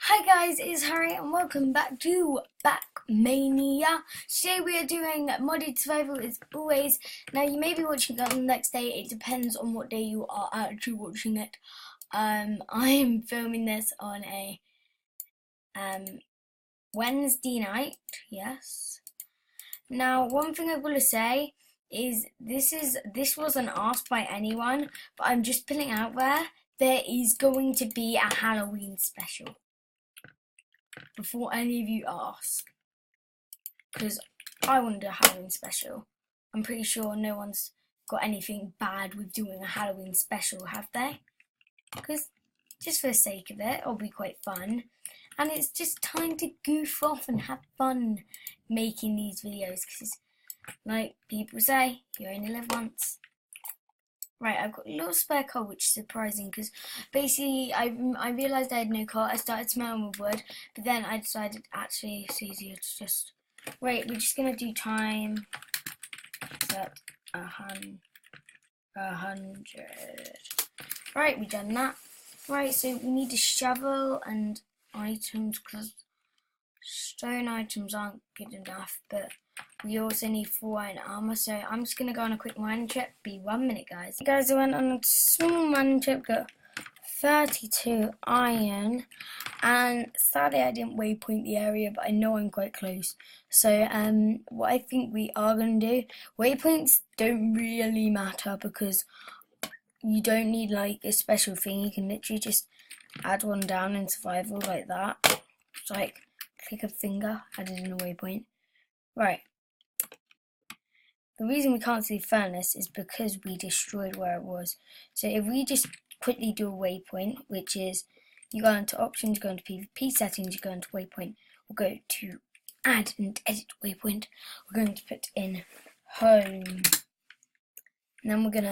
Hi guys, it's Harry and welcome back to Backmania. Today we are doing modded survival as always. Now you may be watching it on the next day, it depends on what day you are actually watching it. I am filming this on a Wednesday night, yes. Now one thing I want to say is this wasn't asked by anyone, but I'm just putting out there is going to be a Halloween special. Before any of you ask, because I want to do a Halloween special. I'm pretty sure no one's got anything bad with doing a Halloween special, have they? Because just for the sake of it, it'll be quite fun. And it's just time to goof off and have fun making these videos. Because, like people say, you only live once. Right, I've got a little spare coal, which is surprising because basically I realised I had no coal. I started smelling with wood, but then I decided actually it's easier to just wait. We're just gonna do time set 100. Right, we've done that. Right, so we need a shovel and items because stone items aren't good enough, but we also need 4 iron armor, so I'm just going to go on a quick mining trip. Be 1 minute, guys. Hey guys, I went on a small mining trip, got 32 iron, and sadly I didn't waypoint the area, but I know I'm quite close. So what I think we are going to do, waypoints don't really matter because you don't need like a special thing. You can literally just add one down in survival like that. It's like click a finger, added in a waypoint. Right. The reason we can't see the furnace is because we destroyed where it was. So if we just quickly do a waypoint, which is you go into options, you go into PvP settings, you go into waypoint, we'll go to add and edit waypoint. We're going to put in home. And then we're going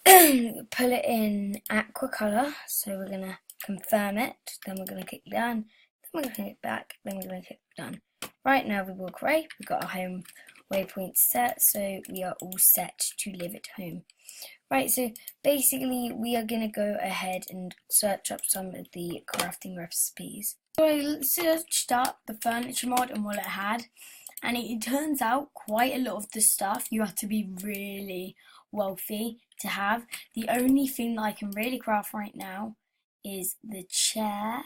to put it in aqua color. So we're going to confirm it. Then we're going to click done. Then we're going to click back. Then we're going to click done. Right now we walk away, we've got our home waypoint set, so we are all set to live at home. Right, so basically we are going to go ahead and search up some of the crafting recipes. So I searched up the furniture mod and what it had, and it turns out quite a lot of the stuff you have to be really wealthy to have. The only thing that I can really craft right now is the chair.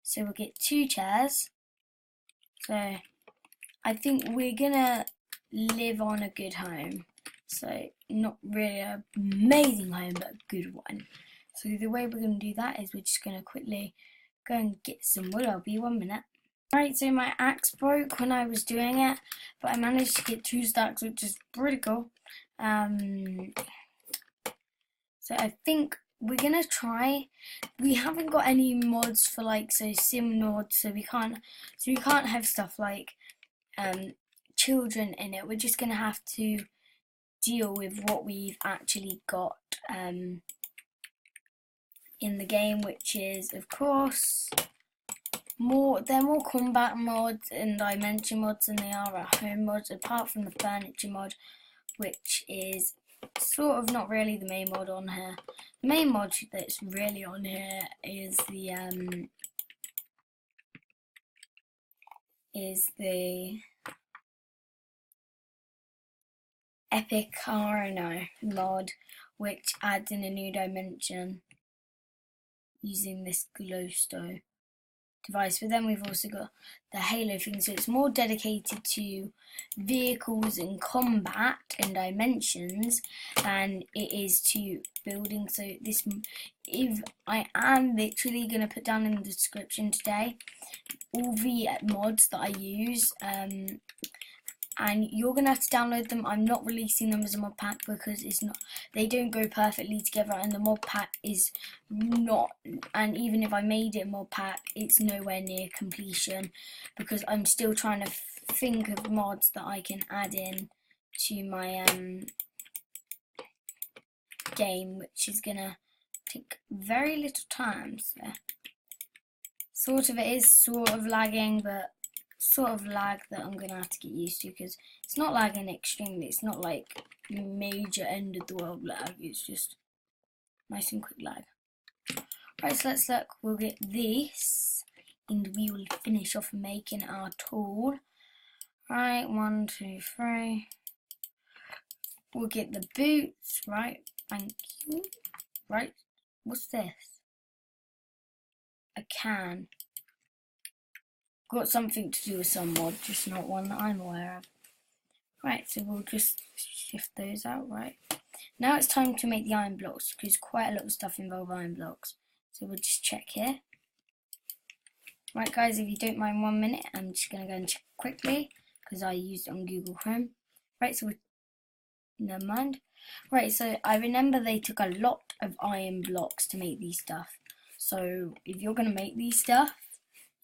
So we'll get 2 chairs. So I think we're gonna live on a good home. So not really an amazing home, but a good one. So the way we're gonna do that is we're just gonna quickly go and get some wood. I'll be 1 minute. Right, so my axe broke when I was doing it, but I managed to get 2 stacks, which is pretty cool. So I think we're gonna try. We haven't got any mods for like sim mods, so we can't have stuff like children in it. We're just gonna have to deal with what we've actually got in the game, which is of course they're more combat mods and dimension mods than they are at home mods, apart from the furniture mod, which is sort of not really the main mod on here. The main mod that's really on here is the Epic Arena mod, which adds in a new dimension using this glowstone device. But then we've also got the Halo thing, so it's more dedicated to vehicles and combat and dimensions than it is to building. So this, if I am literally going to put down in the description today all the mods that I use, and you're gonna have to download them. I'm not releasing them as a mod pack because they don't go perfectly together, and the mod pack is not, and even if I made it a mod pack, it's nowhere near completion because I'm still trying to think of mods that I can add in to my game, which is gonna take very little time. So it is sort of lagging, but sort of lag that I'm gonna have to get used to because it's not lagging extremely. It's not like major end of the world lag. It's just nice and quick lag. Right, so let's look. We'll get this, and we will finish off making our tool. Right, 1, 2, 3. We'll get the boots. Right, thank you. Right, what's this? A can. Got something to do with some mod, just not one that I'm aware of. Right, so we'll just shift those out, right? Now it's time to make the iron blocks, because quite a lot of stuff involves iron blocks. So we'll just check here. Right guys, if you don't mind 1 minute, I'm just going to go and check quickly, because I used it on Google Chrome. Right, so never mind. Right, so I remember they took a lot of iron blocks to make these stuff. So if you're going to make these stuff,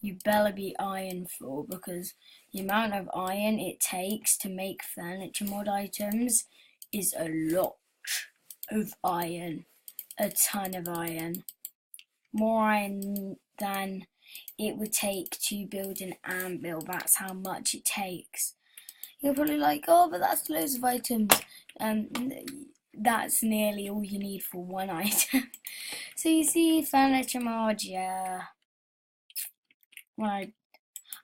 you better be iron full, because the amount of iron it takes to make furniture mod items is a lot of iron. A ton of iron. More iron than it would take to build an anvil. That's how much it takes. You're probably like, oh, but that's loads of items. That's nearly all you need for one item. So you see, furniture mod, yeah. Well,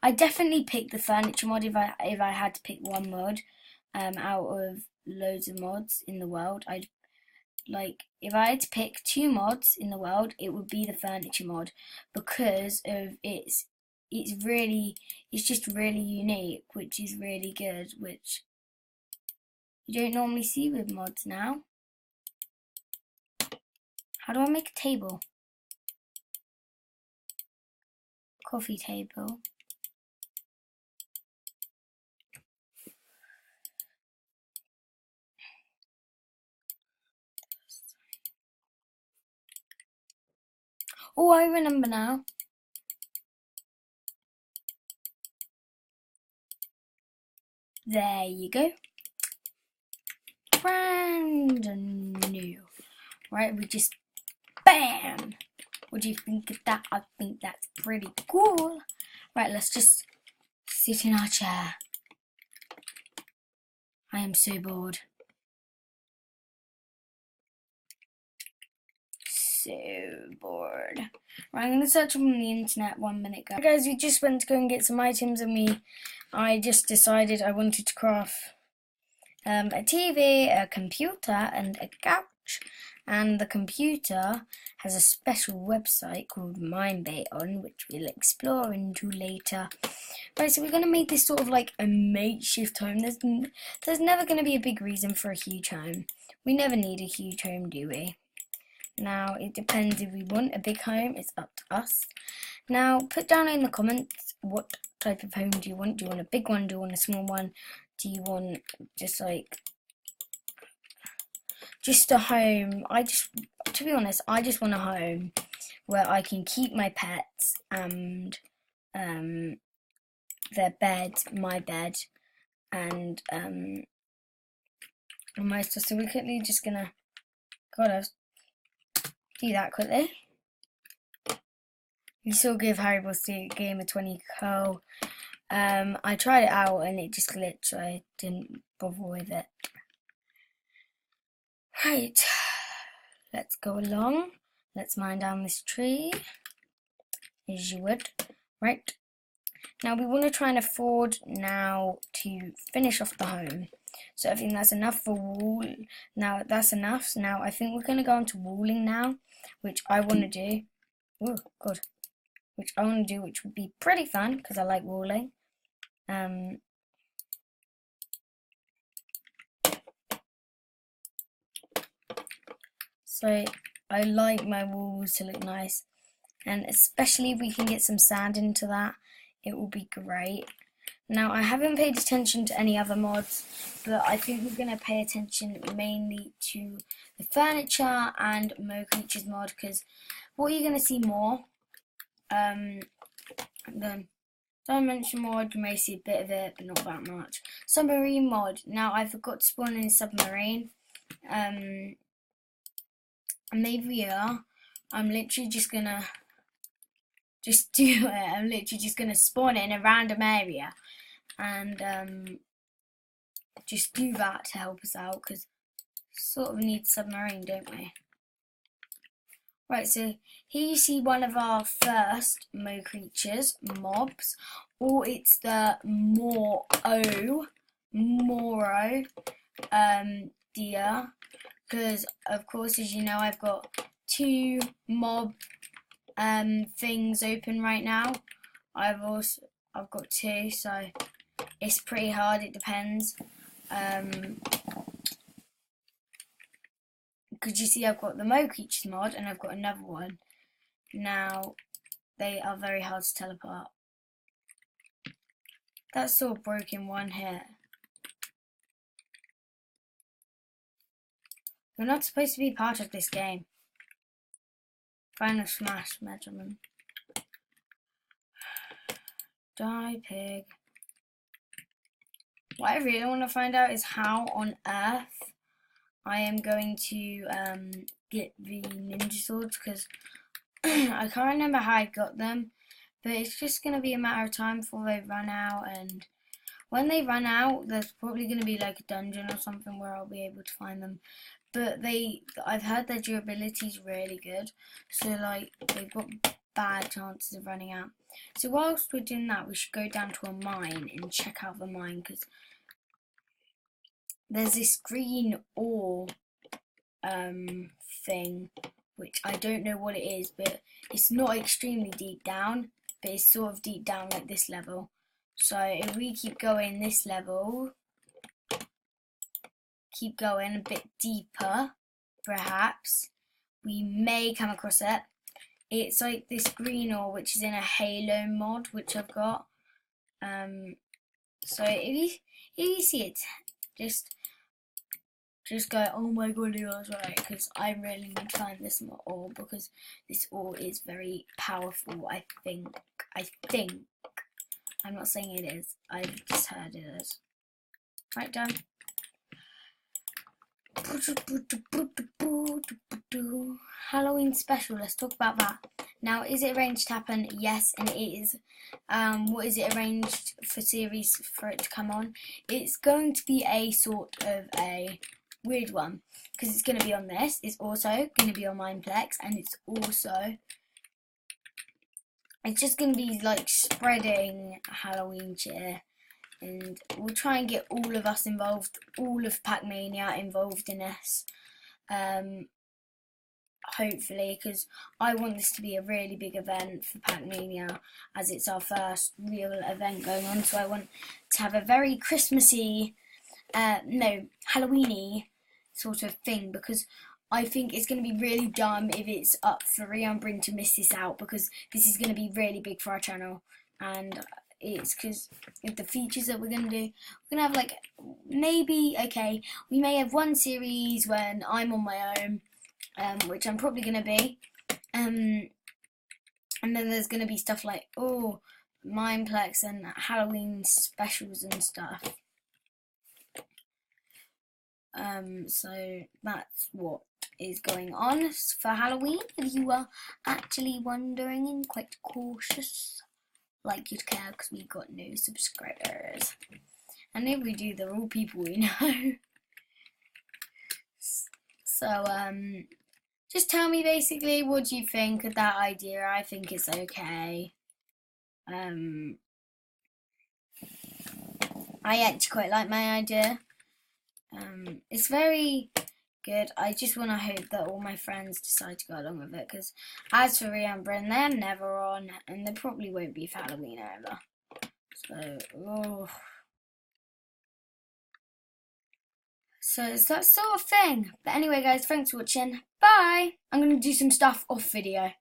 I definitely pick the furniture mod if I had to pick one mod out of loads of mods in the world. If I had to pick 2 mods in the world, it would be the furniture mod, because of it's just really unique, which is really good, which you don't normally see with mods now. How do I make a table? Coffee table. Oh, I remember now. There you go. Brand new. Right, we just BAM! What do you think of that? I think that's pretty cool. Right, let's just sit in our chair. I am so bored. So bored. Right, I'm going to search on the internet 1 minute, guys. Guys, we just went to go and get some items, and I just decided I wanted to craft a TV, a computer, and a couch. And the computer has a special website called Minebase on, which we'll explore into later. Right, so we're going to make this sort of like a makeshift home. There's never going to be a big reason for a huge home. We never need a huge home, do we? Now, it depends if we want a big home. It's up to us. Now, put down in the comments what type of home do you want. Do you want a big one? Do you want a small one? Do you want just a home? To be honest, I just want a home where I can keep my pets and their bed, my bed, and my stuff. So we're quickly just gonna do that quickly. You still give Haribo Game a 20 co. I tried it out and it just glitched, so I didn't bother with it. Right, let's go along. Let's mine down this tree, as you would. Right, now we want to try and afford now to finish off the home. So I think that's enough for wool. Now that's enough. So now I think we're going to go on to walling now, which I want to do. Oh, good. Which I want to do, which would be pretty fun, because I like walling. So I like my walls to look nice, and especially if we can get some sand into that, it will be great. Now, I haven't paid attention to any other mods, but I think we're going to pay attention mainly to the furniture and Mo Creatures mod, because what you're going to see more, the Dimension mod, you may see a bit of it, but not that much. Submarine mod. Now, I forgot to spawn in a submarine. Maybe I'm literally just gonna do it. I'm literally just gonna spawn it in a random area and just do that to help us out, because sort of need submarine, don't we? Right, so here you see one of our first Mo creatures, mobs, or it's the Moro deer, because of course, as you know, I've got two mob things open right now. I've got two, so it's pretty hard. It depends. Because you see, I've got the Mo Creatures mod and I've got another one. Now, they are very hard to tell apart. That's sort of broken one here. You're not supposed to be part of this game. Final Smash measurement. Die, pig. What I really want to find out is how on earth I am going to get the ninja swords, because I can't remember how I got them, but it's just going to be a matter of time before they run out, and when they run out there's probably going to be like a dungeon or something where I'll be able to find them. But I've heard their durability is really good, so like they've got bad chances of running out. So whilst we're doing that, we should go down to a mine and check out the mine, because there's this green ore thing, which I don't know what it is, but it's not extremely deep down, but it's sort of deep down like this level. So if we keep going this level, keep going a bit deeper, perhaps we may come across it. It's like this green ore, which is in a Halo mod, which I've got. So if you see it, just go, oh my god, you was right, because I really need to find this ore, because this ore is very powerful. I think. I'm not saying it is. I've just heard it is. Right, done. Halloween special, let's talk about that. Now, is it arranged to happen? Yes, and it is. What is it arranged for series for it to come on? It's going to be a sort of a weird one, because it's going to be on this. It's also going to be on Mineplex, and it's just going to be like spreading Halloween cheer. And we'll try and get all of us involved, all of Pac-Mania involved in this, hopefully, because I want this to be a really big event for Pac-Mania, as it's our first real event going on, so I want to have a very Christmassy, Halloweeny sort of thing, because I think it's going to be really dumb if it's up for Rian to miss this out, because this is going to be really big for our channel, and it's because of the features that we're going to do. We're going to have like, maybe, okay, we may have one series when I'm on my own, which I'm probably going to be, and then there's going to be stuff like, Mineplex and Halloween specials and stuff. So that's what is going on for Halloween, if you are actually wondering and quite cautious. Like you'd care, because we got no subscribers, and if we do, they're all people we know. So just tell me basically, what do you think of that idea? I think it's okay. I actually quite like my idea. It's very good. I just want to hope that all my friends decide to go along with it, because as for Rian, they're never on, and they probably won't be for Halloween either. So it's that sort of thing. But anyway, guys, thanks for watching. Bye! I'm going to do some stuff off video.